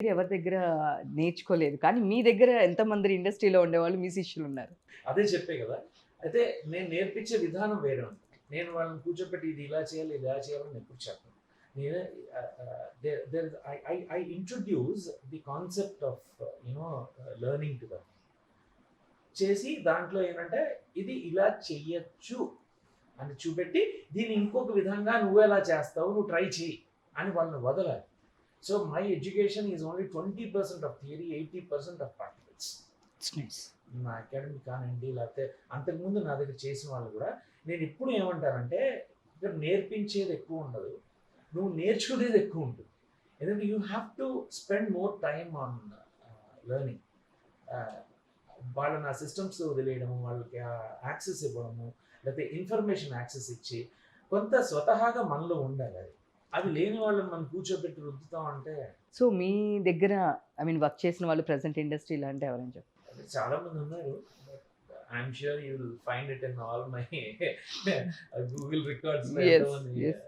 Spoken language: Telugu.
మీరు ఎవరి దగ్గర నేర్చుకోలేదు. కానీ మీ దగ్గర ఎంతమంది ఇండస్ట్రీలో ఉండేవాళ్ళు మీ శిష్యులున్నారు? అదే చెప్పే కదా! అయితే నేను నేర్పించే విధానం వేరే ఉంటుంది. నేను వాళ్ళని కూర్చోపెట్టి ఇది ఇలా చేయాలి, ఇలా చేయాలని ఎప్పుడు చెప్పను. నేను there I introduce the concept of learning to them. చేసి దాంట్లో ఏంటంటే ఇది ఇలా చెయ్యొచ్చు అని చూపెట్టి దీన్ని ఇంకొక విధంగా నువ్వెలా చేస్తావు నువ్వు ట్రై చేయి అని వాళ్ళని వదలాలి. So my education is only 20% of theory, 80% of practicals. It's nice. నా అకాడమిక్ కానివ్వండి, లేకపోతే అంతకుముందు నా దగ్గర చేసిన వాళ్ళు కూడా నేను ఎప్పుడు ఏమంటానంటే ఇక్కడ నేర్పించేది ఎక్కువ ఉండదు, నువ్వు నేర్చుకునేది ఎక్కువ ఉంటుంది. ఎందుకంటే you have to spend more time on learning. వాళ్ళని ఆ సిస్టమ్స్ వదిలేయడము, వాళ్ళకి యాక్సెస్ ఇవ్వడము, లేకపోతే ఇన్ఫర్మేషన్ యాక్సెస్ ఇచ్చి కొంత స్వతహాగా మనలో ఉండాలి. అది అది లేని వాళ్ళని మనం కూర్చోబెట్టి రుద్దుతాం అంటే సో మీ దగ్గర వర్క్ చేసిన వాళ్ళు ప్రెజెంట్ ఇండస్ట్రీలో అంటే ఎవరైనా చెప్తారు? చాలా మంది ఉన్నారు. I'm sure you will find it in all my Google records. Yes, yes.